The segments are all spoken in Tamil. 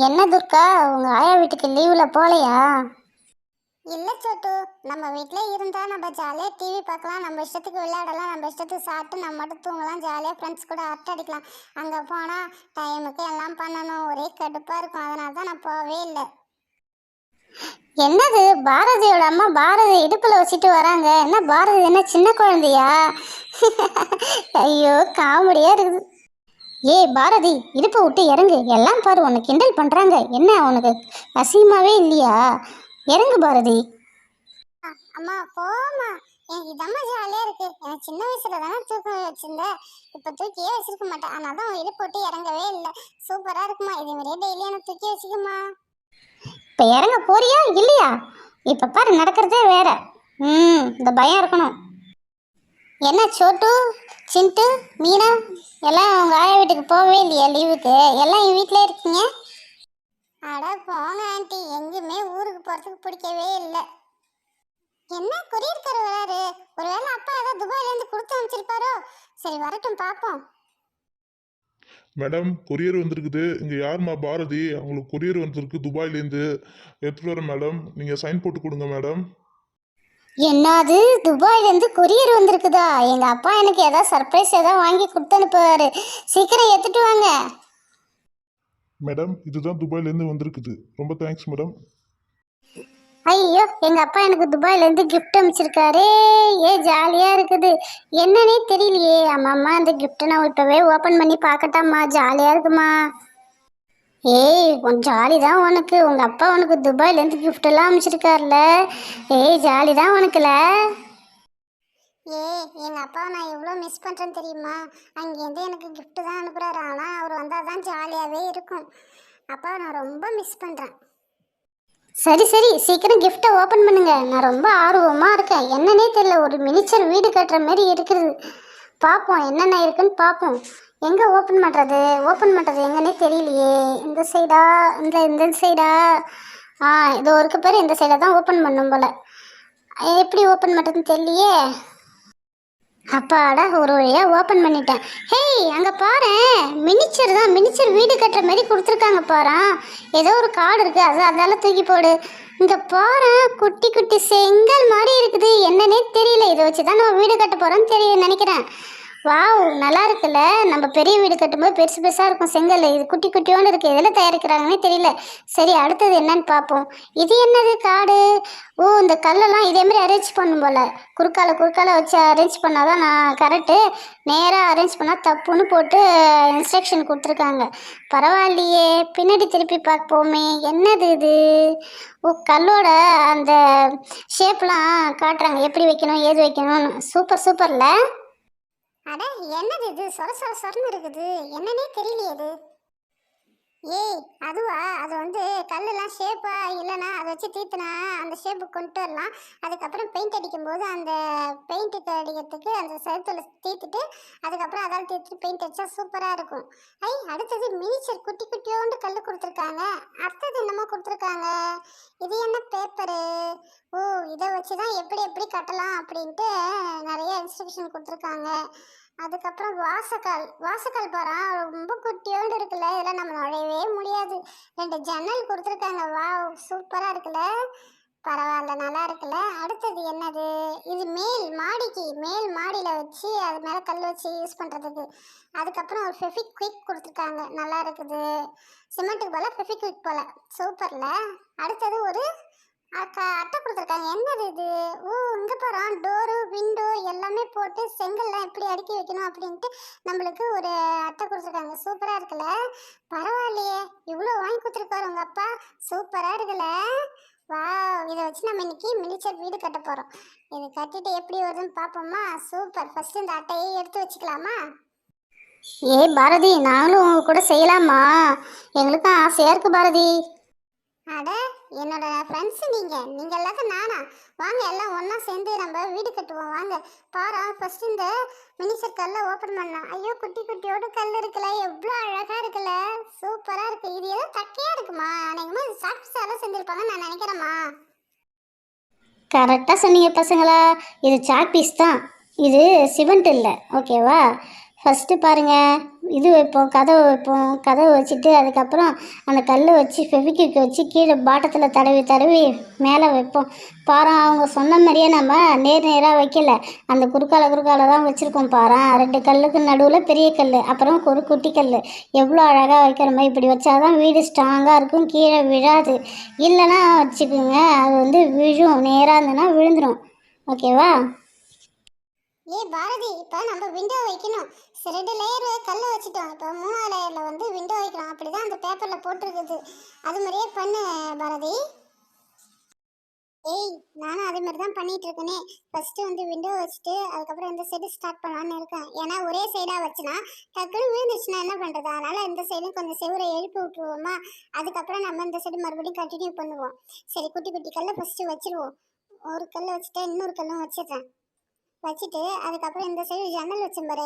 என்ன துர்கா, உங்க ஆயா வீட்டுக்கு லீவ்ல போலையா? இல்லை சோட்டு, நம்ம வீட்டில் இருந்தால் நம்ம ஜாலியாக டிவி பார்க்கலாம், நம்ம இஷ்டத்துக்கு விளையாடலாம், நம்ம இஷ்டத்துக்கு சாப்பிட்டு நம்ம மட்டும் தூங்கலாம், ஜாலியாக ஃப்ரெண்ட்ஸ் கூட அரட்டை அடிக்கலாம். அங்கே போனால் டைமுக்கு எல்லாம் பண்ணணும், ஒரே கடுப்பாக இருக்கும். அதனால தான் நான் போகவே இல்லை. என்னது, பாரதியோட அம்மா பாரதி இடுப்புல வச்சுட்டு வராங்க. என்ன பாரதி என்ன சின்ன குழந்தையா? ஐயோ காமெடியா இருக்குது. ஏய் பாரதி, இடுப்பை விட்டு இறங்கு. எல்லாம் பாரு உன்னை கிண்டல் பண்றாங்க. என்ன உனக்கு அசிங்கமாவே இல்லையா? இறங்கு பாரதி. அம்மா போமா, எனக்கு இதம்மா ஜாலியாக இருக்கு. எனக்கு சின்ன வயசுல தானே தூக்கம் வச்சிருந்தேன், இப்போ தூக்கியே வச்சிருக்க மாட்டேன். அதனால தான் இடுப்பு போட்டு இறங்கவே இல்லை. சூப்பராக இருக்குமா, இதே மாதிரியே டெய்லி எனக்கு தூக்கி வச்சுக்குமா. இப்ப இறங்க போறியா இல்லையா? இப்ப பாரு நடக்கிறதே வேற. இந்த பயம் இருக்கணும். என்ன சோட்டு, சிண்டு, மீனா எல்லாம் உங்க ஆயா வீட்டுக்கு போகவே இல்லையா லீவுக்கு? எல்லாம் என் வீட்டிலே இருக்கீங்க. அட போங்க ஆண்டி, எங்கேயுமே ஊருக்கு போகிறதுக்கு பிடிக்கவே இல்லை. என்ன கொரியர்காரர் வராரு, ஒருவேளை அப்பா ஏதாவது துபாயிலேருந்து கொடுத்து அனுப்பிச்சிருப்பாரோ? சரி வரட்டும் பார்ப்போம். மேடம், கொரியர் வந்திருக்குது. இங்கே யாரும்மா? பாரதி. அவங்களுக்கு கொரியர் வந்திருக்கு துபாயிலேருந்து. எடுத்துகிட்டு வரேன் மேடம். நீங்கள் சைன் போட்டு கொடுங்க மேடம். என்னது, துபாயிலேருந்து கொரியர் வந்திருக்குதா? எங்கள் அப்பா எனக்கு ஏதாவது சர்ப்ரைஸ் ஏதாவது வாங்கி கொடுத்து அனுப்புவார். சீக்கிரம் எடுத்துட்டு வாங்க. மேடம், இதுதான் துபாயிலேருந்து வந்திருக்குது. ரொம்ப தேங்க்ஸ் மேடம். ஐயோ, எங்கள் அப்பா எனக்கு துபாயிலேருந்து கிஃப்ட் அனுப்பிச்சிருக்காரே. ஜாலியாக இருக்குது. என்னன்னே தெரியலையே. அம்மா அந்த கிஃப்ட்டை நான் இப்போவே ஓப்பன் பண்ணி பார்க்கட்டாம்மா? ஜாலியாக இருக்குமா? கொஞ்சம் ஜாலி தான் உனக்கு. உங்கள் அப்பா உனக்கு துபாயிலேருந்து கிஃப்ட் எல்லாம் அனுப்பிச்சிருக்காருல. ஜாலி தான் உனக்குல. எங்கள் அப்பாவை நான் எவ்வளோ மிஸ் பண்ணுறேன்னு தெரியுமா? அங்கேருந்து எனக்கு கிஃப்ட்டு தான் அனுப்புகிறாரு. ஆனால் அவர் வந்தால் தான் ஜாலியாகவே இருக்கும். அப்பாவை நான் ரொம்ப மிஸ் பண்ணுறேன். சரி சரி, சீக்கிரம் கிஃப்ட்டை ஓப்பன் பண்ணுங்க. நான் ரொம்ப ஆர்வமாக இருக்கேன். என்னன்னே தெரியல, ஒரு மினிச்சர் வீடு கட்டுற மாதிரி இருக்குது. பார்ப்போம் என்னென்ன இருக்குன்னு பார்ப்போம். எங்கே ஓப்பன் பண்ணுறது எங்கன்னே தெரியலையே. இந்த சைடா இந்த சைடா? இதோ இருக்க பேர் இந்த சைடாக தான் ஓப்பன் பண்ணும் போல். எப்படி ஓப்பன் பண்ணுறதுன்னு தெரியலையே. அப்பாடா, ஒரு வழியாக ஓப்பன் பண்ணிட்டேன். அங்கே பாரு, மினிச்சர் வீடு கட்டுற மாதிரி கொடுத்துருக்காங்க பாரு. ஏதோ ஒரு கார்டு இருக்குது, அதெல்லாம் தூக்கி போடு. இங்கே பாரு, குட்டி குட்டி செங்கல் மாதிரி இருக்குது. என்னன்னே தெரியல. இதை வச்சு தான் நம்ம வீடு கட்ட போகிறோன்னு நினைக்கிறேன். வாவ், நல்லா இருக்குல்ல. நம்ம பெரிய வீடு கட்டும்போது பெருசு பெருசாக இருக்கும் செங்கல். இது குட்டி குட்டியோடு இருக்குது. எதில் தயாரிக்கிறாங்கன்னே தெரியல. சரி, அடுத்தது என்னன்னு பார்ப்போம். இது என்னது காடு? இந்த கல்லெல்லாம் இதேமாதிரி அரேஞ்ச் பண்ணும் போல். குறுக்கால வச்சு அரேஞ்ச் பண்ணால் தான் நான் கரெக்டு. நேராக அரேஞ்ச் பண்ணால் தப்புன்னு போட்டு இன்ஸ்ட்ரக்ஷன் கொடுத்துருக்காங்க. பரவாயில்லையே. பின்னாடி திருப்பி பார்ப்போமே. என்னது இது? கல்லோட அந்த ஷேப்லாம் காட்டுறாங்க, எப்படி வைக்கணும் ஏது வைக்கணும்னு. சூப்பர்ல. அட என்னது இது? சொரன்னு இருக்குது. என்னன்னே தெரியலையே இது. அதுவா? அது வந்து கல்லெல்லாம் ஷேப்பா இல்லைன்னா அதை வச்சு தீத்துனா அந்த ஷேப்பு கொண்டு வரலாம். அதுக்கப்புறம் பெயிண்ட் அடிக்கும்போது அந்த பெயிண்ட்டுக்கு அடிக்கிறதுக்கு அந்த செவத்துல தீத்துட்டு அதுக்கப்புறம் அதால் தீத்துட்டு பெயிண்ட் அடித்தா சூப்பராக இருக்கும். அடுத்தது மினிச்சர் குட்டி குட்டியோண்டு கல் கொடுத்துருக்காங்க. அடுத்தது என்னமோ கொடுத்துருக்காங்க. இது என்ன பேப்பரு? இதை வச்சு தான் எப்படி கட்டலாம் அப்படின்ட்டு நிறைய இன்ஸ்ட்ரக்ஷன் கொடுத்துருக்காங்க. அதுக்கப்புறம் வாசக்கால் பாரா, ரொம்ப குட்டியோண்டு இருக்குல்ல. இதெல்லாம் நம்ம நுழையவே முடியாது. 2 ஜன்னல் கொடுத்துருக்காங்க. வாவ், சூப்பராக இருக்குல்ல. பரவாயில்ல, நல்லா இருக்குல்ல. அடுத்தது என்னது? இது மேல் மாடியில் வச்சு அது மேலே கல் வச்சு யூஸ் பண்ணுறதுக்கு. அதுக்கப்புறம் ஒரு ஃபெவிக்விக் கொடுத்துருக்காங்க. நல்லா இருக்குது. சிமெண்ட்டுக்கு போல் ஃபெவிக்விக் போல். சூப்பரில். அடுத்தது ஒரு அட்டை கொடுத்துருக்காங்க. என்னது இது? இங்கே பாரு, டோரு விண்டோ எல்லாமே போட்டு செங்கல்லாம் எப்படி அடுக்கி வைக்கணும் அப்படின்ட்டு நம்மளுக்கு ஒரு அட்டை கொடுத்துருக்காங்க. சூப்பராக இருக்குல்ல. பரவாயில்லையே, இவ்வளோ வாங்கி கொடுத்துருக்காரு உங்கள் அப்பா. சூப்பராக இருக்குல்ல. வா, இதை வச்சு நம்ம இன்னைக்கு மினிச்சர் வீடு கட்ட போகிறோம். இது கட்டிட்டு எப்படி வருதுன்னு பார்ப்போமா? சூப்பர். ஃபஸ்ட்டு இந்த அட்டையை எடுத்து வச்சுக்கலாமா? பாரதி, நாங்களும் உங்க கூட செய்யலாமா? எங்களுக்கும் ஆசையாக இருக்குது பாரதி. அட, என்னோட ஃப்ரெண்ட்ஸு நீங்கள் எல்லாத்தையும் நானா? வாங்க எல்லாம் ஒன்றா சேர்ந்து நம்ம வீடு கட்டுவோம். வாங்க பாரா. ஃபஸ்ட்டு இந்த மினிச்சர் கல்லை ஓப்பன் பண்ணலாம். ஐயோ, குட்டி குட்டியோடு கல் இருக்குல்ல. எவ்வளோ அழகாக இருக்குல்ல. சூப்பராக இருக்குது. இது ஏதோ தக்கையாக இருக்குமா? அநேகமாக இது சாக்ஸாலாம் செஞ்சுருப்பாங்கன்னு நான் நினைக்கிறேம்மா. கரெக்டாக சொன்னீங்க பசங்களா. இது சாக் பீஸ் தான், இது சிமெண்ட் இல்லை. ஓகேவா? ஃபஸ்ட்டு பாருங்கள், இது வைப்போம், கதவை வைப்போம். கதவை வச்சுட்டு அதுக்கப்புறம் அந்த கல் வச்சு ஃபெவிக்விக் வச்சு கீழே பாட்டத்தில் தடவி தடவி மேலே வைப்போம். பாரேன், அவங்க சொன்ன மாதிரியே நம்ம நேராக வைக்கல, அந்த குறுக்கால தான் வச்சுருக்கோம். பாரேன், 2 கல்லுக்கு நடுவில் பெரிய கல், அப்புறம் ஒரு குட்டி கல். எவ்வளோ அழகாக வைக்கிறோமோ. இப்படி வச்சாதான் வீடு ஸ்ட்ராங்காக இருக்கும், கீழே விழாது. இல்லைன்னா வச்சுக்கோங்க, அது வந்து விழும். நேராக இருந்ததுன்னா விழுந்துடும். ஓகேவா? பாரதி, இப்போ நம்ம விண்டோ வைக்கணும். 2 லேயர் கல்ல வச்சுட்டோம். இப்போ 3வது லேயர்ல வந்து விண்டோ வைக்கலாம். அப்படிதான் அந்த பேப்பர்ல போட்டிருக்குது. அது மாதிரியே பண்ணு பாரதி. நானும் அதே மாதிரி தான் பண்ணிட்டு இருக்கேனே. ஃபர்ஸ்ட் வந்து விண்டோ வச்சுட்டு அதுக்கப்புறம் இந்த சைடு ஸ்டார்ட் பண்ணலான்னு இருக்கேன். ஏன்னா ஒரே சைடா வச்சுனா டக்குன்னு விழுந்துச்சுன்னா என்ன பண்றது? அதனால இந்த சைடும் கொஞ்சம் செவரை எழுப்பி விட்டுருவோமா. அதுக்கப்புறம் நம்ம இந்த சைடு மறுபடியும் கண்டினியூ பண்ணுவோம். சரி, குட்டி குட்டி கல்லை ஃபர்ஸ்ட் வச்சிருவோம். ஒரு கல்லை வச்சுட்டு இன்னொரு கல்லும் வச்சிடுறேன். வச்சுட்டு அதுக்கப்புறம் இந்த சைடு ஜன்னல் வச்சோம் பாரு,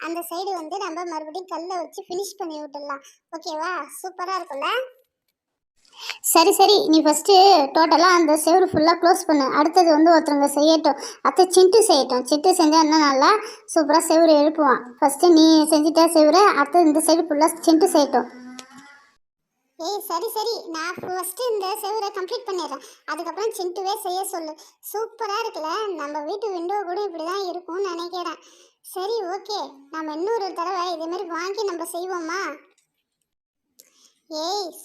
அந்த சைடு வந்து நம்ம மறுபடியும் கல்லை வச்சு ஃபினிஷ் பண்ணி விட்டுடலாம். ஓகேவா? சூப்பராக இருக்கும்ல? சரி, நீ ஃபஸ்ட்டு டோட்டலாக அந்த செவரு ஃபுல்லாக க்ளோஸ் பண்ணு. அடுத்தது வந்து ஒருத்தவங்க செய்யட்டும். அத்தை சிண்டு செய்யட்டும். சிண்டு செஞ்சால் இன்னும் நல்லா சூப்பராக செவரு எழுப்புவான். ஃபஸ்ட்டு நீ செஞ்சுட்டா செவரு, அடுத்தது இந்த சைடு ஃபுல்லாக சிண்டு செய்யட்டும். சரி, நான் ஃபர்ஸ்ட் இந்த செவரை கம்ப்ளீட் பண்ணிடுறேன். அதுக்கப்புறம் சிண்டுவே செய்ய சொல்லு. சூப்பராக இருக்குல்ல? நம்ம வீட்டு விண்டோ கூட இப்படி தான் இருக்கும்னு நினைக்கிறேன். சரி, ஓகே, நம்ம இன்னொரு தடவை இதேமாரி வாங்கி நம்ம செய்வோமா?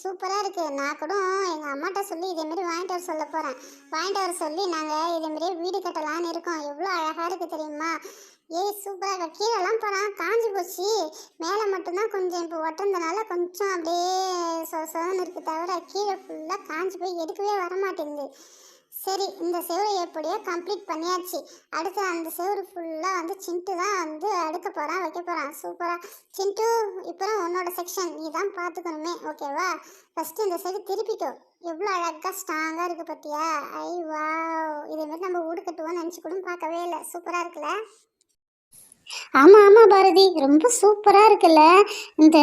சூப்பராக இருக்குது. நான் கூட எங்கள் அம்மாட்ட சொல்லி இதேமாரி வாங்கிட்டு வர சொல்ல போகிறேன். வாங்கிட்டு வர சொல்லி நாங்கள் இதேமாரி வீடு கட்டலான்னு இருக்கோம். எவ்வளோ அழகாக இருக்குது தெரியுமா? சூப்பராக இருக்கு. கீழெல்லாம் போனால் காஞ்சி போச்சு. மேலே மட்டும்தான் கொஞ்சம் இப்போ ஒட்டுறதுனால கொஞ்சம் அப்படியே சொதன்னு இருக்குது. தவிர கீழே ஃபுல்லாக காஞ்சி போய் எடுக்கவே வரமாட்டேங்குது. சரி, இந்த செவரை எப்படியோ கம்ப்ளீட் பண்ணியாச்சு. அடுத்து அந்த செவரு ஃபுல்லாக வந்து சிண்டு தான் வந்து அடுக்க போகிறான், வைக்க போகிறான். சூப்பராக. சிண்டு, இப்போ உன்னோட செக்ஷன் நீ தான் பார்த்துக்கணுமே. ஓகேவா? ஃபஸ்ட்டு இந்த சைடு திருப்பிக்கோ. எவ்வளோ அழகாக ஸ்ட்ராங்காக இருக்குது பார்த்தியா? வா, இதேமாரி நம்ம வீடு கட்டுவோம்னு நினச்சி கூட பார்க்கவே இல்லை. சூப்பராக இருக்குல்ல? ஆமாம் பாரதி, ரொம்ப சூப்பராக இருக்குல்ல? இந்த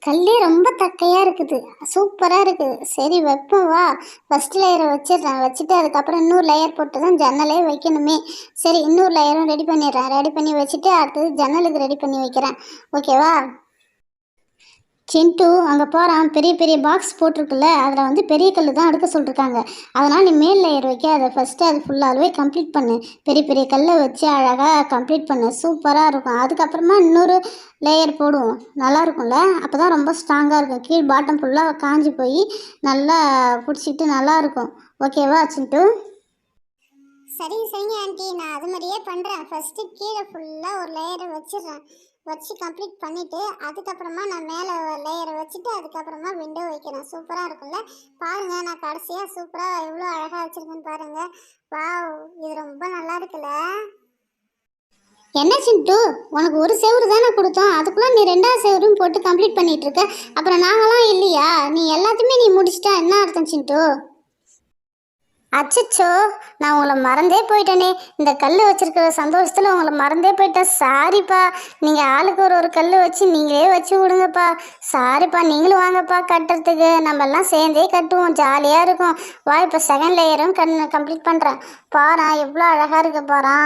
கல்லே ரொம்ப தக்கையாக இருக்குது. சூப்பராக இருக்குது. சரி, வைப்போம் வா. ஃபஸ்ட் லேயரை வச்சிடுறேன். வச்சுட்டு அதுக்கப்புறம் இன்னொரு லேயர் போட்டு தான் ஜன்னலே வைக்கணுமே. சரி, இன்னொரு லேயரும் ரெடி பண்ணிடுறேன். ரெடி பண்ணி வச்சுட்டு அடுத்தது ஜன்னலுக்கு ரெடி பண்ணி வைக்கிறேன். ஓகேவா? சிண்டு அங்கே போகிறான். பெரிய பெரிய பாக்ஸ் போட்டிருக்குல்ல, அதில் வந்து பெரிய கல் தான் அடுக்க சொல்லியிருக்காங்க. அதனால் நீ மேல் லேயர் வைக்க, அதை ஃபஸ்ட்டு அது ஃபுல்லாகவே கம்ப்ளீட் பண்ணு. பெரிய பெரிய கல்லை வச்சு அழகாக கம்ப்ளீட் பண்ணு. சூப்பராக இருக்கும். அதுக்கப்புறமா இன்னொரு லேயர் போடுவோம். நல்லா இருக்கும்ல? அப்போ தான் ரொம்ப ஸ்ட்ராங்காக இருக்கும். கீழ் பாட்டம் ஃபுல்லாக காஞ்சி போய் நல்லா பிடிச்சிட்டு நல்லாயிருக்கும். ஓகேவா சிண்டு? சரிங்க ஆண்டி, நான் அது மாதிரியே பண்ணுறேன். ஃபஸ்ட்டு கீழே ஃபுல்லாக ஒரு லேயரை வச்சிடுறேன். வச்சு கம்ப்ளீட் பண்ணிவிட்டு அதுக்கப்புறமா நான் மேலே லேயரை வச்சுட்டு அதுக்கப்புறமா விண்டோ வைக்கிறேன். சூப்பராக இருக்கும்ல? பாருங்கள், நான் கடைசியாக சூப்பராக எவ்வளோ அழகாக வச்சுருக்கேன்னு பாருங்கள். வாவ், இது ரொம்ப நல்லா இருக்குல்ல? என்ன சிண்டு, உனக்கு ஒரு செவரு தானே கொடுத்தோம், அதுக்குள்ளே நீ 2வது செவரும் போட்டு கம்ப்ளீட் பண்ணிகிட்டு இருக்க. அப்புறம் நாங்களாம் இல்லையா? நீ எல்லாத்தையுமே நீ முடிச்சிட்டா என்ன அர்த்தம் சிண்டு? அச்சச்சோ, நான் உங்களை மறந்தே போயிட்டேனே. இந்த கல் வச்சுருக்கிற சந்தோஷத்தில் உங்களை மறந்தே போயிட்டேன். சாரிப்பா. நீங்கள் ஆளுக்கு ஒரு கல் வச்சு நீங்களே வச்சு விடுங்கப்பா. சாரிப்பா, நீங்களும் வாங்கப்பா கட்டுறதுக்கு. நம்மெல்லாம் சேர்ந்தே கட்டுவோம், ஜாலியாக இருக்கும். வா, இப்போ 2nd லேயரும் கம்ப்ளீட் பண்ணுறேன். பாரா, எவ்வளோ அழகாக இருக்கு பாரா.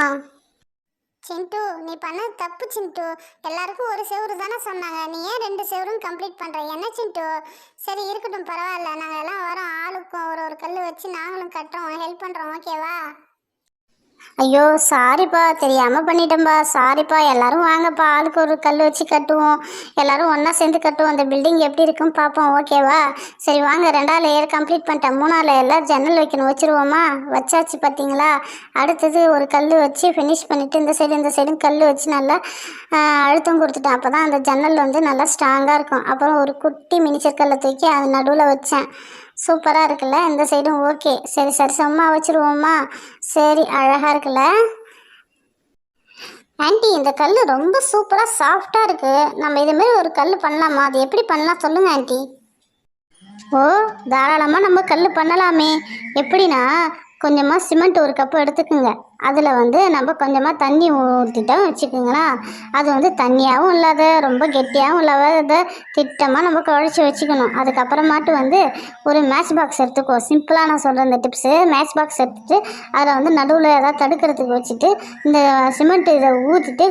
சிண்டு, நீ பண்ணது தப்பு சிண்டு. எல்லாருக்கும் ஒரு செவரு தானே சொன்னாங்க. நீ ஏன் 2 செவரும் கம்ப்ளீட் பண்ணுற? என்ன சிண்டு? சரி, இருக்கட்டும், பரவாயில்ல. நாங்கள் எல்லாம் வரோம். ஆளுக்கும் ஒரு கல் வச்சு நாங்களும் கட்டுறோம், ஹெல்ப் பண்ணுறோம். ஓகேவா? ஐயோ, சாரிப்பா, தெரியாமல் பண்ணிட்டேன்பா. சாரிப்பா. எல்லாரும் வாங்கப்பா, ஆளுக்கு ஒரு கல் வச்சு கட்டுவோம். எல்லாரும் ஒன்றா சேர்ந்து கட்டுவோம். அந்த பில்டிங் எப்படி இருக்குன்னு பார்ப்போம். ஓகேவா? சரி வாங்க, 2வது லேயர் கம்ப்ளீட் பண்ணிட்டேன். 3வது லேயரில் ஜன்னல் வைக்கணும். வச்சுருவோமா? வச்சாச்சு பார்த்தீங்களா? அடுத்தது ஒரு கல் வச்சு ஃபினிஷ் பண்ணிவிட்டு இந்த சைடும் கல் வச்சு நல்லா அழுத்தம் கொடுத்துட்டேன். அப்போ தான் அந்த ஜன்னல் வந்து நல்லா ஸ்ட்ராங்காக இருக்கும். அப்புறம் ஒரு குட்டி மினிச்சர் கல்லை தூக்கி அது நடுவில் வச்சேன். சூப்பராக இருக்குல்ல? இந்த சைடும் ஓகே. சரி சம்மா வச்சுருவோமா? சரி, அழகாக இருக்குல்ல? ஆண்டி, இந்த கல் ரொம்ப சூப்பராக சாஃப்டாக இருக்குது. நம்ம இதுமாரி ஒரு கல் பண்ணலாமா? அது எப்படி பண்ணலாம் சொல்லுங்கள் ஆண்டி. ஓ, தாராளமாக நம்ம கல் பண்ணலாமே. எப்படின்னா, கொஞ்சமாக சிமெண்ட் ஒரு கப்பு எடுத்துக்குங்க. அதில் வந்து நம்ம கொஞ்சமாக தண்ணி ஊற்றிட்டோம் வச்சுக்கோங்களேன். அது வந்து தண்ணியாகவும் இல்லாத ரொம்ப கெட்டியாகவும் இல்லாத திட்டமாக நம்ம குழச்சி வச்சுக்கணும். அதுக்கப்புறமாட்டு வந்து ஒரு மேட்ச் பாக்ஸ் எடுத்துக்கோ. சிம்பிளாக நான் சொல்கிறேன் இந்த டிப்ஸு. மேட்ச் பாக்ஸ் எடுத்துகிட்டு அதில் வந்து நடுவில் ஏதாவது தடுக்கிறதுக்கு வச்சுட்டு இந்த சிமெண்ட் இதை ஊற்றிட்டு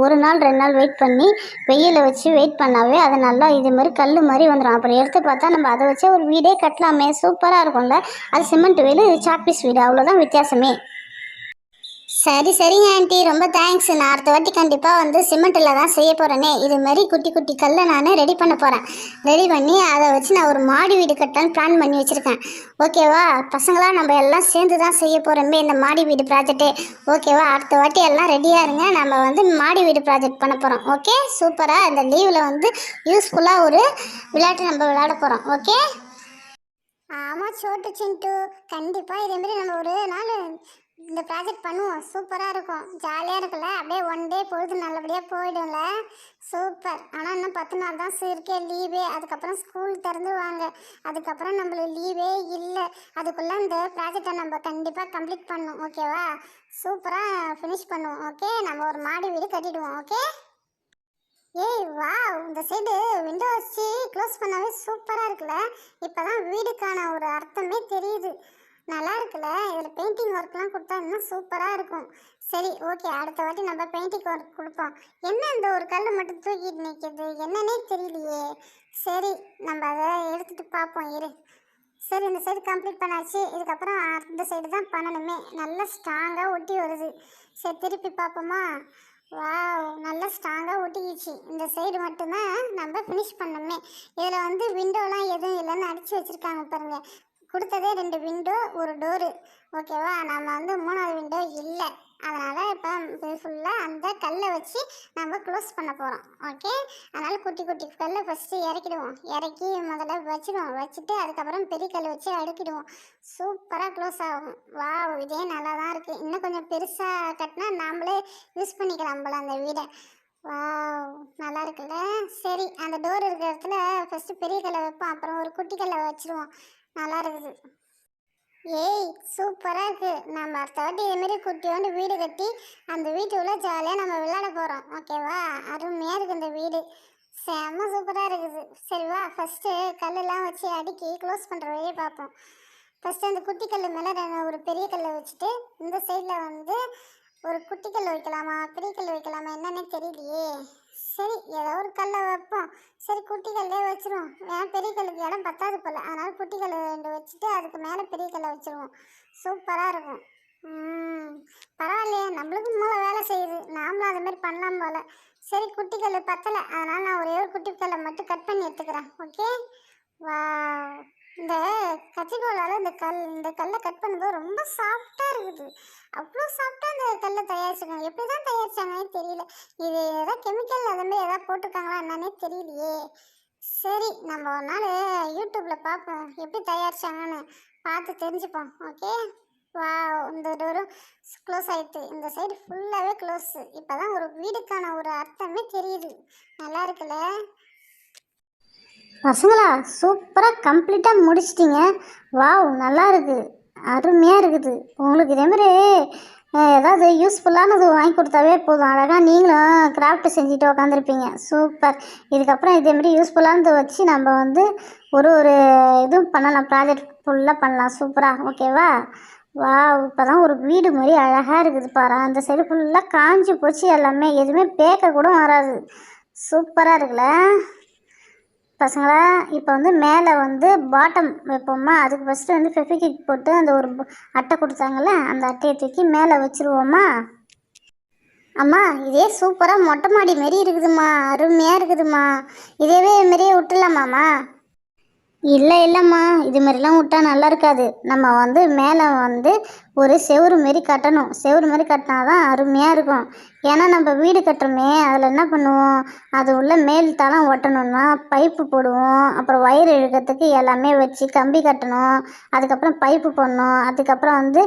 ஒரு நாள் 2 நாள் வெயிட் பண்ணி வெயிலில் வச்சு வெயிட் பண்ணாவே அது நல்லா இதுமாதிரி கல் மாதிரி வந்துடும். அப்புறம் எடுத்து பார்த்தா நம்ம அதை வச்சே ஒரு வீடே கட்டலாமே, சூப்பராக இருக்கும்ல. அது சிமெண்ட் வீடு, இது சாக்பீஸ் வீடு, அவ்வளோதான் வித்தியாசமே. சரி சரிங்க ஆண்டி, ரொம்ப தேங்க்ஸ். நான் அடுத்த வாட்டி கண்டிப்பாக வந்து சிமெண்ட்டில் தான் செய்ய போகிறேனே. இது மாதிரி குட்டி குட்டி கல்லை நான் ரெடி பண்ண போகிறேன். ரெடி பண்ணி அதை வச்சு நான் ஒரு மாடி வீடு கட்டலான்னு பிளான் பண்ணி வச்சுருக்கேன். ஓகேவா பசங்களாம், நம்ம எல்லாம் சேர்ந்து தான் செய்ய போகிறோமே இந்த மாடி வீடு ப்ராஜெக்ட்டு. ஓகேவா, அடுத்த வாட்டி எல்லாம் ரெடியாக இருங்க. நம்ம வந்து மாடி வீடு ப்ராஜெக்ட் பண்ண போகிறோம். ஓகே, சூப்பராக இந்த லீவில் வந்து யூஸ்ஃபுல்லாக ஒரு விளையாட்டு நம்ம விளையாட போகிறோம். ஓகே. ஆமாம் சோட்டு சிண்டு, கண்டிப்பாக இதேமாரி நம்ம ஒரு நாள் இந்த ப்ராஜெக்ட் பண்ணுவோம். சூப்பராக இருக்கும், ஜாலியாக இருக்குல்ல. அப்படியே 1 டே பொழுது நல்லபடியாக போயிடும்ல. சூப்பர். ஆனால் இன்னும் 10 நாள் தான் இருக்கே லீவே. அதுக்கப்புறம் ஸ்கூல் திறந்துவாங்க. அதுக்கப்புறம் நம்மளுக்கு லீவே இல்லை. அதுக்குள்ளே இந்த ப்ராஜெக்டை நம்ம கண்டிப்பாக கம்ப்ளீட் பண்ணணும். ஓகேவா, சூப்பராக ஃபினிஷ் பண்ணுவோம். ஓகே, நம்ம ஒரு மாடி வீடு கட்டிடுவோம். ஓகே. ஏய் வா, இந்த சைடு விண்டோ வச்சு க்ளோஸ் பண்ணாவே சூப்பராக இருக்குல்ல. இப்போ தான் வீடுக்கான ஒரு அர்த்தமே தெரியுது. நல்லா இருக்குல்ல. இதில் பெயிண்டிங் ஒர்க்லாம் கொடுத்தா இன்னும் சூப்பராக இருக்கும். சரி ஓகே, அடுத்த வாட்டி நம்ம பெயிண்டிங் ஒர்க் கொடுப்போம். என்ன இந்த ஒரு கல் மட்டும் தூக்கிட்டு நிற்கிது, என்னன்னே தெரியலையே. சரி, நம்ம அதை எடுத்துகிட்டு பார்ப்போம் இரு. சரி, இந்த சைடு கம்ப்ளீட் பண்ணாச்சு. இதுக்கப்புறம் அந்த சைடு தான் பண்ணணுமே. நல்லா ஸ்ட்ராங்காக ஒட்டி வருது. சரி, திருப்பி பார்ப்போமா. வாவ், நல்லா ஸ்ட்ராங்காக ஒட்டிக்கிச்சு. இந்த சைடு மட்டும்தான் நம்ம ஃபினிஷ் பண்ணோமே. இதில் வந்து விண்டோலாம் எதுவும் இல்லைன்னு அடித்து வச்சுருக்காங்க பாருங்கள். கொடுத்ததே 2 விண்டோ, ஒரு டோரு. ஓகேவா, நம்ம வந்து 3வது விண்டோ இல்லை. அதனால் இப்போ ஃபுல்லாக அந்த கல்லை வச்சு நம்ம க்ளோஸ் பண்ண போகிறோம். ஓகே, அதனால் குட்டி குட்டி கல்லை ஃபஸ்ட்டு இறக்கிடுவோம். இறக்கி முதல்ல வச்சுடுவோம். வச்சுட்டு அதுக்கப்புறம் பெரிய கல் வச்சு அடுக்கிடுவோம். சூப்பராக க்ளோஸ் ஆகும். வாவ், இதே நல்லா தான் இருக்குது. இன்னும் கொஞ்சம் பெருசாக கட்டினா நாமளே யூஸ் பண்ணிக்கலாம் போல அந்த வீடை. வாவ், நல்லா இருக்குல்ல. சரி, அந்த டோர் இருக்கிற இடத்துல ஃபஸ்ட்டு பெரிய கல்லை வைப்போம், அப்புறம் ஒரு குட்டி கல்லை வச்சுருவோம். நல்லா இருக்குது. ஏய் சூப்பராக இருக்குது. நம்ம அடுத்த வாட்டி இதேமாரி குட்டியோண்டு வீடு கட்டி அந்த வீட்டுக்குள்ளே ஜாலியாக நம்ம விளையாட போகிறோம். ஓகேவா, அருமையாக இருக்குது இந்த வீடு. செம்ம சூப்பராக இருக்குது. சரி வா, ஃபஸ்ட்டு கல்லெல்லாம் வச்சு அடுக்கி க்ளோஸ் பண்ணுற வழியை பார்ப்போம். ஃபஸ்ட்டு அந்த குட்டி கல் மேலே ஒரு பெரிய கல்லை வச்சுட்டு இந்த சைடில் வந்து ஒரு குட்டி கல் வைக்கலாமா பெரிய கல் வைக்கலாமா என்னன்னே தெரியலையே. சரி, ஏதோ ஒரு கல்லை வைப்போம். சரி, குட்டி கல்லே வச்சுருவோம். ஏன்னா பெரிய கல்லுக்கு இடம் பத்தாது போல். அதனால் குட்டி கல் 2 வச்சுட்டு அதுக்கு மேலே பெரிய கல்லை வச்சுருவோம். சூப்பராக இருக்கும். பரவாயில்லையே, நம்மளுக்கு மூளை வேலை செய்யுது. நாமளும் அதுமாரி பண்ணலாம் போல். சரி, குட்டி கல் பத்தலை, அதனால் நான் ஒரே ஒரு குட்டி கல்லை மட்டும் கட் பண்ணி எடுத்துக்கிறேன். ஓகே. வா, இந்த கத்திரிக்கோளால் இந்த கல்லை கட் பண்ணும்போது ரொம்ப சாஃப்டாக இருக்குது. அவ்வளோ சாஃப்டாக அந்த கல்லை தயாரிச்சிருக்காங்க. எப்படி தான் தயாரிச்சாங்கன்னே தெரியல. இது ஏதாவது கெமிக்கல் அதுமாரி ஏதாவது போட்டிருக்காங்களா என்னன்னே தெரியலையே. சரி, நம்ம ஒரு நாள் யூடியூப்பில் பார்ப்போம் எப்படி தயாரிச்சாங்கன்னு, பார்த்து தெரிஞ்சுப்போம். ஓகே. வா, இந்த டோரும் க்ளோஸ் ஆகிடுது. இந்த சைடு ஃபுல்லாகவே க்ளோஸு. இப்போ தான் ஒரு வீடுக்கான ஒரு அர்த்தமே தெரியுது. நல்லா இருக்குல்ல. பசங்களா, சூப்பராக கம்ப்ளீட்டாக முடிச்சிட்டிங்க. வாவ், நல்லா இருக்குது, அருமையாக இருக்குது. உங்களுக்கு இதேமாதிரி ஏதாவது யூஸ்ஃபுல்லானது வாங்கி கொடுத்தாவே போதும். அழகாக நீங்களும் கிராஃப்ட் செஞ்சுட்டு உக்காந்துருப்பீங்க. சூப்பர். இதுக்கப்புறம் இதேமாதிரி யூஸ்ஃபுல்லானதை வச்சு நம்ம வந்து ஒரு இதுவும் பண்ணலாம், ப்ராஜெக்ட் ஃபுல்லாக பண்ணலாம் சூப்பராக. ஓகேவா. வா, இப்போ தான் ஒரு வீடு மாதிரி அழகாக இருக்குது பாரு. அந்த சைடு ஃபுல்லாக காஞ்சி போச்சு எல்லாமே, எதுவுமே பேக்க கூட வராது. சூப்பராக இருக்குல்ல பசங்களா. இப்போ வந்து மேலே வந்து பாட்டம் வைப்போமா. அதுக்கு ஃபஸ்ட்டு வந்து ஃபெவிக்விக் போட்டு அந்த ஒரு அட்டை கொடுத்தாங்கல்ல, அந்த அட்டையை தூக்கி மேலே வச்சுருவோமா. அம்மா, இதே சூப்பராக மொட்டை மாடி மாரி இருக்குதும்மா, அருமையாக இருக்குதும்மா. இதேவே மாரியே விட்டுலாமாம்மா. இல்லைம்மா, இது மாதிரிலாம் விட்டா நல்லா இருக்காது. நம்ம வந்து மேலே வந்து ஒரு செவுறு மாரி கட்டணும். செவுறு மாரி கட்டினா தான் அருமையாக இருக்கும். ஏன்னா நம்ம வீடு கட்டுறோமே, அதில் என்ன பண்ணுவோம், அது உள்ள மேல் தளம் ஒட்டணும்னா பைப்பு போடுவோம். அப்புறம் வயர் இழுக்கிறதுக்கு எல்லாமே வச்சு கம்பி கட்டணும். அதுக்கப்புறம் பைப்பு போடணும். அதுக்கப்புறம் வந்து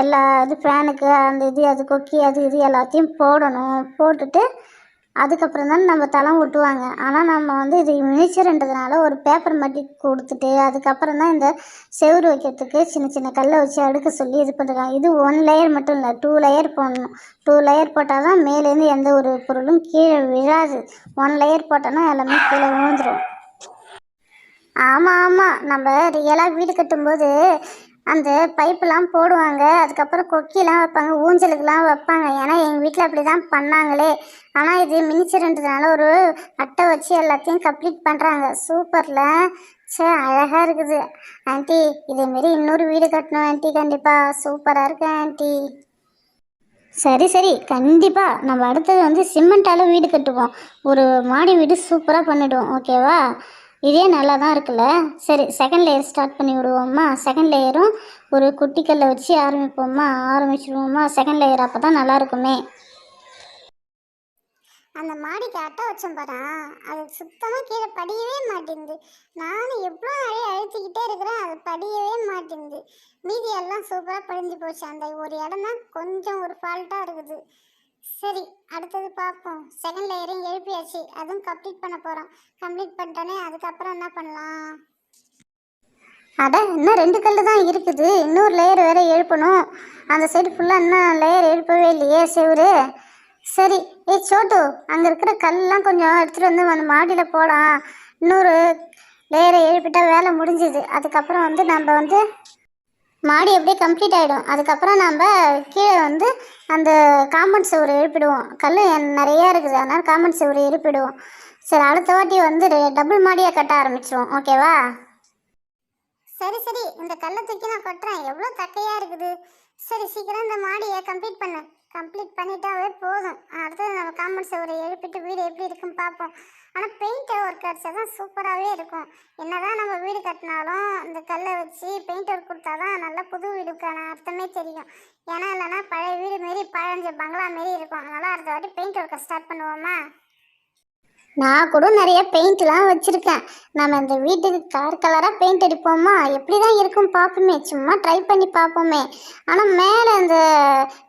எல்லா இது ஃபேனுக்கு அந்த இது அது கொக்கி அது இது எல்லாத்தையும் போடணும். போட்டுட்டு அதுக்கப்புறம் தான் நம்ம தளம் ஒட்டுவாங்க. ஆனால் நம்ம வந்து இது மினிச்சர்ன்றதுனால ஒரு பேப்பர் மாட்டி கொடுத்துட்டு அதுக்கப்புறம் தான் இந்த செவுரு வைக்கிறதுக்கு சின்ன சின்ன கல்லை வச்சு அடுக்க சொல்லி இது பண்ணுறாங்க. இது 1 லேயர் மட்டும் இல்லை, 2 லேயர் போடணும். 2 லேயர் போட்டால் தான் மேலேருந்து எந்த ஒரு பொருளும் கீழே விழாது. 1 லேயர் போட்டோன்னா எல்லாமே கீழே விழுந்துடும். ஆமாம் ஆமாம், நம்ம ரியலாக வீடு கட்டும்போது அந்த பைப்பெல்லாம் போடுவாங்க, அதுக்கப்புறம் கொக்கிலாம் வைப்பாங்க, ஊஞ்சலுக்கெலாம் வைப்பாங்க. ஏன்னா எங்கள் வீட்டில் அப்படி தான் பண்ணாங்களே. ஆனால் இது மினிச்சர்ன்றதுனால ஒரு அட்டை வச்சு எல்லாத்தையும் கம்ப்ளீட் பண்ணுறாங்க. சூப்பரில். சே, அழகாக இருக்குது ஆண்டி. இதேமாரி இன்னொரு வீடு கட்டணும் ஆண்டி, கண்டிப்பாக. சூப்பராக இருக்கு ஆண்டி. சரி சரி, கண்டிப்பாக நம்ம அடுத்தது வந்து சிமெண்ட்டால் வீடு கட்டுவோம். ஒரு மாடி வீடு சூப்பராக பண்ணிவிடுவோம், ஓகேவா? இதே நல்லா தான் இருக்குல்ல. சரி, செகண்ட் லேயர் ஸ்டார்ட் பண்ணி விடுவோம்மா. செகண்ட் லேயரும் ஒரு குட்டி கல்லை வச்சு ஆரம்பிச்சிடுவோம்மா செகண்ட் லேயர். அப்போ தான் நல்லா இருக்குமே. அந்த மாடிக்கு அட்டை வச்சோம் பாரு, அது சுத்தமாக கீழே படியவே மாட்டேங்குது. நானும் எவ்வளோ நிறைய அழுத்திக்கிட்டே இருக்கிறேன், அது படியவே மாட்டேங்குது. மீதி எல்லாம் சூப்பராக படிஞ்சு போச்சு. அந்த ஒரு இடம் தான் கொஞ்சம் ஒரு ஃபால்ட்டாக இருக்குது. சரி, அடுத்தது பார்ப்போம். செகண்ட் லேயரையும் எழுப்பியாச்சு, அதுவும் கம்ப்ளீட் பண்ண போகிறோம். கம்ப்ளீட் பண்ணிட்டோன்னே அதுக்கப்புறம் என்ன பண்ணலாம்? அட, இன்னும் 2 கல் தான் இருக்குது. இன்னொரு லேயர் வேறு எழுப்பணும். அந்த சைடு ஃபுல்லாக இன்னும் லேயர் எழுப்பவே இல்லையே செவுரு. சரி, சோட்டு, அங்கே இருக்கிற கல்லாம் கொஞ்சம் எடுத்துகிட்டு வந்து அந்த மாடியில் போடலாம். இன்னொரு லேயரை எழுப்பிட்டா வேலை முடிஞ்சுது. அதுக்கப்புறம் வந்து நம்ம வந்து மாடி அப்படியே கம்ப்ளீட் ஆகிடும். அதுக்கப்புறம் நம்ம கீழே வந்து அந்த காம்பவுண்ட் செவுரு எழுப்பிடுவோம். கல் நிறையா இருக்குது, அதனால் காம்பவுண்ட் செவுரு எழுப்பிடுவோம். சரி, அடுத்த வாட்டி வந்து டபுள் மாடியாக கட்ட ஆரம்பிச்சிடுவோம், ஓகேவா? சரி சரி, இந்த கல்லை தூக்கி நான் கொட்டுறேன். எவ்வளோ தக்கையாக இருக்குது. சரி, சீக்கிரம் இந்த மாடியை கம்ப்ளீட் பண்ணு. கம்ப்ளீட் பண்ணிட்டாவே போதும். அடுத்தது நம்ம காம்பவுண்ட் செவரை எழுப்பிட்டு வீடு எப்படி இருக்குன்னு பார்ப்போம். ஆனால் பெயிண்ட் ஒர்க் அடிச்சா தான் சூப்பராகவே இருக்கும். என்னதான் நம்ம வீடு கட்டினாலும் இந்த கல்லை வச்சு பெயிண்ட் ஒர்க் கொடுத்தா தான் நல்லா புது வீடுக்கான அர்த்தமே தெரியும். ஏன்னா இல்லைன்னா பழைய வீடு மாரி பழஞ்ச பங்களா மாரி இருக்கும். அதனால் அடுத்த வாட்டி பெயிண்ட் ஒர்க்கை ஸ்டார்ட் பண்ணுவோமா? நான் கூட நிறைய பெயிண்ட்லாம் வச்சுருக்கேன். நம்ம இந்த வீட்டுக்கு கலர் கலராக பெயிண்ட் அடிப்போமா, எப்படி தான் இருக்கும் பார்ப்போமே. சும்மா ட்ரை பண்ணி பார்ப்போமே. ஆனால் மேலே அந்த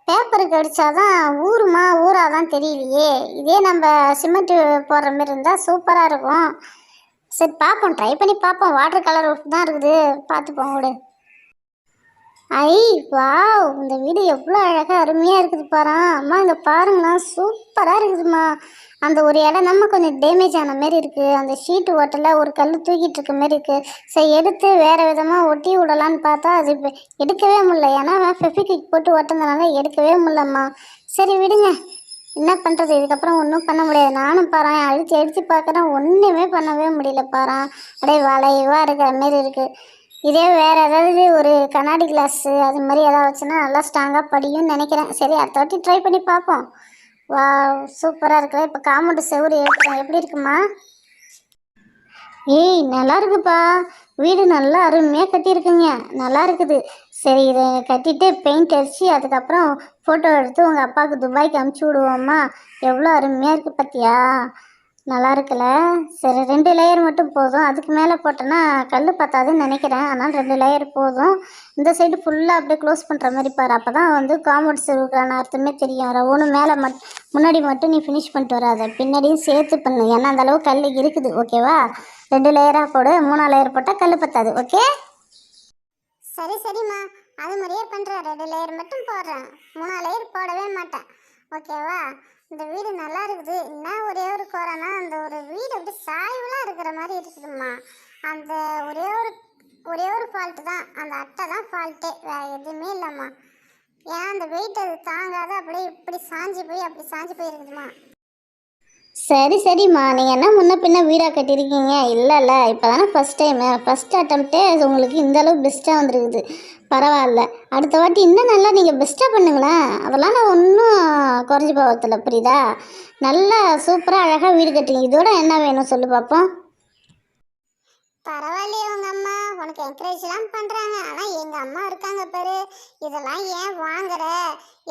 பேப்பருக்கு அடித்தாதான் ஊராதான் தெரியலையே. இதே நம்ம சிமெண்ட் போடுற மாதிரி இருந்தால் சூப்பராக இருக்கும். சரி, பார்ப்போம், ட்ரை பண்ணி பார்ப்போம். வாட்டர் கலர் தான் இருக்குது, பார்த்துப்போம் விடு. ஐ, வாவ், இந்த வீடு எவ்வளோ அழகாக அருமையாக இருக்குது பாரு. அம்மா, இங்கே பாருங்களா, சூப்பராக இருக்குதுமா. அந்த ஒரு இடம் நம்ம கொஞ்சம் டேமேஜ் ஆன மாரி இருக்குது. அந்த ஷீட்டு ஓட்டலில் ஒரு கல் தூக்கிட்டு இருக்க மாரி இருக்குது. சரி, எடுத்து வேறு விதமாக ஒட்டி விடலான்னு பார்த்தா அது இப்போ எடுக்கவே முடியல. ஏன்னா ஃபெஃபிக்விக் போட்டு ஒட்டினதுனால எடுக்கவே முடியலம்மா. சரி விடுங்க, என்ன பண்ணுறது. இதுக்கப்புறம் ஒன்றும் பண்ண முடியாது. நானும் பாறேன் அழுத்தி பார்க்குறேன், ஒன்றுமே பண்ணவே முடியல பாறேன். அப்படியே வளைவாக இருக்கிற மாரி இருக்குது. இதே வேறு ஏதாவது ஒரு கண்ணாடி கிளாஸு அது மாதிரி ஏதாவது வச்சுன்னா நல்லா ஸ்ட்ராங்காக படியும்னு நினைக்கிறேன். சரி, அடுத்த வாட்டி ட்ரை பண்ணி பார்ப்போம். வா, சூப்பராக இருக்குல்ல. இப்போ காம்பவுண்டு செவுரு எழுப்புறேன், எப்படி இருக்குமா? ஏய், நல்லா இருக்குப்பா. வீடு நல்லா அருமையாக கட்டியிருக்குங்க, நல்லா இருக்குது. சரி, இதை கட்டிட்டு பெயிண்ட் அடித்து அதுக்கப்புறம் ஃபோட்டோ எடுத்து உங்கள் அப்பாவுக்கு துபாய்க்கு அனுப்பிச்சி விடுவோம்மா. எவ்வளோ அருமையாக இருக்குது பார்த்தியா? நல்லா இருக்குல்ல. சரி, 2 லேயர் மட்டும் போதும். அதுக்கு மேலே போட்டோன்னா கல் பத்தாதுன்னு நினைக்கிறேன். அதனால் 2 லேயர் போதும். இந்த சைடு ஃபுல்லாக அப்படியே க்ளோஸ் பண்ணுற மாதிரி பாரு. அப்போ தான் வந்து காம்பவுண்ட் செவுருக்கான அர்த்தமே தெரியும். ரவுண்டு மேலே முன்னாடி மட்டும் நீ ஃபினிஷ் பண்ணிட்டு வராத, பின்னாடியும் சேர்த்து பண்ணு. ஏன்னா அந்தளவு கல் இருக்குது, ஓகேவா? 2 லேயராக போடு. 3 லேயர் போட்டால் கல் பத்தாது, ஓகே? சரி சரிம்மா, அது மாதிரியே பண்ணுறேன். 2 லேயர் மட்டும் போடுறேன், 3 லேயர் போடவே மாட்டேன், ஓகேவா? இந்த வீடு நல்லா இருக்குது. என்ன ஒரே ஒரு குறைனா அந்த ஒரு வீடு அப்படி சாய்வுலாம் இருக்கிற மாதிரி இருக்குதும்மா. அந்த ஒரே ஒரு ஃபால்ட்டு தான், அந்த அட்டை தான் ஃபால்ட்டே, வேறு எதுவுமே இல்லைம்மா. ஏன் அந்த வெயிட் அது தாங்காத அப்படியே இப்படி சாஞ்சு போய் அப்படி சாஞ்சு போய் இருக்குதுமா. சரிம்மா, நீங்கள் என்ன முன்ன பின்ன வீடாக கட்டியிருக்கீங்க? இல்லைல்ல, இப்போ தானே ஃபஸ்ட் அட்டம்ப்டே அது உங்களுக்கு இந்தளவு பெஸ்ட்டாக வந்துருக்குது. பரவாயில்ல, அடுத்த வாட்டி இன்னும் நல்லா நீங்கள் பெஸ்ட்டாக பண்ணுங்களேன். அதெல்லாம் நான் ஒன்றும் குறைஞ்சி போகிறதில்ல, புரியுதா? நல்லா சூப்பராக அழகாக வீடு கட்டுறீங்க. இதோட என்ன வேணும் சொல்லு பார்ப்போம். பரவாயில்லையே, உங்கள் அம்மா உனக்கு என்கரேஜ்லாம் பண்ணுறாங்க. ஆனால் எங்கள் அம்மா இருக்காங்க பாரு, இதெல்லாம் ஏன் வாங்குற,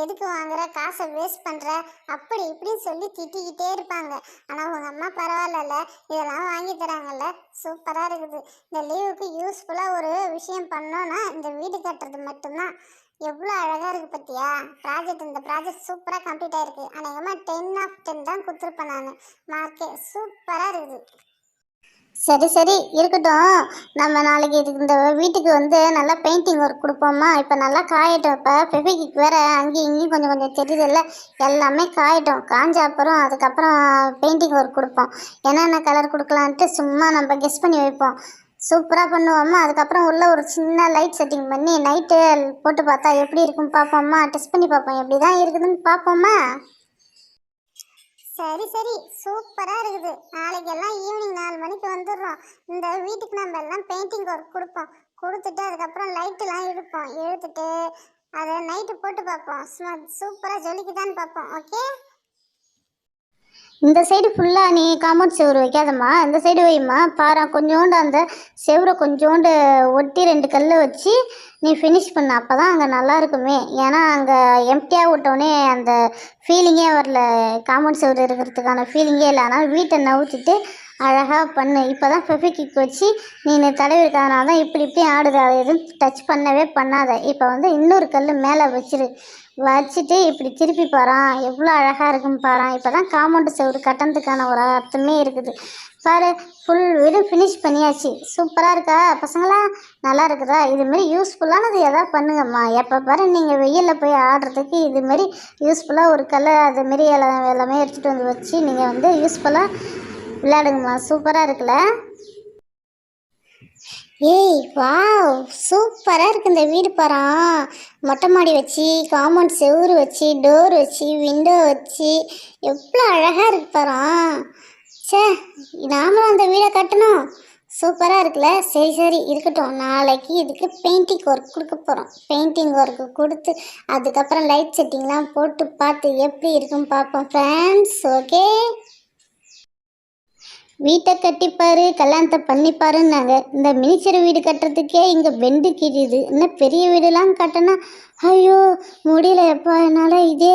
எதுக்கு வாங்குற, காசை வேஸ்ட் பண்ணுற, அப்படி இப்படின்னு சொல்லி திட்டிக்கிட்டே இருப்பாங்க. ஆனால் உங்கள் அம்மா பரவாயில்லல்ல, இதெல்லாம் வாங்கி தராங்கல்ல, சூப்பராக இருக்குது. இந்த லீவுக்கு யூஸ்ஃபுல்லாக ஒரு விஷயம் பண்ணோன்னா இந்த வீடு கட்டுறது மட்டும்தான். எவ்வளோ அழகாக இருக்குது பத்தியா ப்ராஜெக்ட். இந்த ப்ராஜெக்ட் சூப்பராக கம்ப்ளீட் ஆயிருக்கு. அநேகமாக 10/10 தான் கொடுத்துருப்பேன் நான் மார்க்கு. சூப்பராக இருக்குது. சரி சரி இருக்கட்டும். நம்ம நாளைக்கு இதுக்கு இந்த வீட்டுக்கு வந்து நல்லா பெயிண்டிங் ஒர்க் கொடுப்போமா? இப்போ நல்லா காயட்டும். இப்போ ஃபெவிக்விக் வேற அங்கேயும் இங்கேயும் கொஞ்சம் கொஞ்சம் தெரியுதில்ல, எல்லாமே காயட்டும். காஞ்ச அப்புறம் அதுக்கப்புறம் பெயிண்டிங் ஒர்க் கொடுப்போம். என்னென்ன கலர் கொடுக்கலான்ட்டு சும்மா நம்ம கெஸ் பண்ணி வைப்போம். சூப்பராக பண்ணுவோம்மா. அதுக்கப்புறம் உள்ள ஒரு சின்ன லைட் செட்டிங் பண்ணி நைட்டு போட்டு பார்த்தா எப்படி இருக்குன்னு பார்ப்போம்மா. டெஸ்ட் பண்ணி பார்ப்போம், எப்படி தான் இருக்குதுன்னு பார்ப்போம்மா. சரி சரி சூப்பராக இருக்குது. நாளைக்கு எல்லாம் ஈவினிங் 4 மணிக்கு வந்துடுறோம். இந்த வீட்டுக்கு நம்ம எல்லாம் பெயிண்டிங் ஒர்க் கொடுப்போம். கொடுத்துட்டு அதுக்கப்புறம் லைட்டெல்லாம் இழுத்துட்டு அதை நைட்டு போட்டு பார்ப்போம். சூப்பராக ஜொலிக்குதான்னு பார்ப்போம். ஓகே. இந்த சைடு ஃபுல்லாக நீ காம்பவுண்ட் செவுரு வைக்காதம்மா, இந்த சைடு வைம்மா. பாரு கொஞ்சோண்டு அந்த செவுரை கொஞ்சோண்டு ஒட்டி 2 கல் வச்சு நீ ஃபினிஷ் பண்ண, அப்போ தான் அங்கே நல்லா இருக்குமே. ஏன்னா அங்கே எம்டியாக விட்டோடனே அந்த ஃபீலிங்கே வரல, காம்பவுண்ட் செவுரு இருக்கிறதுக்கான ஃபீலிங்கே இல்லை. அதனால் வீட்டை நவுத்திட்டு அழகாக பண்ணு. இப்போ தான் ஃபெவிக்விக் வச்சு நீ தடவிருக்காதனால தான் இப்படி ஆடுது. அதை எதுவும் டச் பண்ணவே பண்ணாத. இப்போ வந்து இன்னொரு கல் மேலே வச்சுட்டு இப்படி திருப்பி பாரான், எவ்வளோ அழகாக இருக்குன்னு பாரான். இப்போ தான் காம்பவுண்டு செவுரு கட்டணத்துக்கான ஒரு அர்த்தமே இருக்குது. பாரு, ஃபுல் வீடு ஃபினிஷ் பண்ணியாச்சு. சூப்பராக இருக்கா பசங்களா? நல்லா இருக்குதா? இதுமாரி யூஸ்ஃபுல்லானது எதாவது பண்ணுங்கம்மா. எப்போ பாரு நீங்கள் வெயிலில் போய் ஆடுறதுக்கு இதுமாரி யூஸ்ஃபுல்லாக ஒரு கல்லை அதுமாரி எல்லாமே எடுத்துகிட்டு வந்து வச்சு நீங்கள் வந்து யூஸ்ஃபுல்லாக விளையாடுங்கம்மா. சூப்பராக இருக்குல்ல? ஏய் வாவ், சூப்பராக இருக்குது இந்த வீடு பாரா. மொட்டை மாடி வச்சு காம்பவுண்ட் செவுரு வச்சு டோர் வச்சு விண்டோ வச்சு எவ்வளோ அழகாக இருக்கு பாரா. சே, நாமளும் அந்த வீடை கட்டணும். சூப்பராக இருக்குல்ல? சரி சரி இருக்கட்டும். நாளைக்கு இதுக்கு பெயிண்டிங் ஒர்க் கொடுக்க போகிறோம். பெயிண்டிங் ஒர்க்கு கொடுத்து அதுக்கப்புறம் லைட் செட்டிங்லாம் போட்டு பார்த்து எப்படி இருக்குன்னு பார்ப்போம் ஃப்ரெண்ட்ஸ். ஓகே. வீட்டை கட்டிப்பாரு, கல்யாணத்தை பண்ணிப்பாருன்னாங்க. இந்த மினிச்சர் வீடு கட்டுறதுக்கே இங்கே பெண்டு கிழியுது. இன்னும் பெரிய வீடுலாம் கட்டினா ஐயோ முடியல எப்பா என்னால். இதே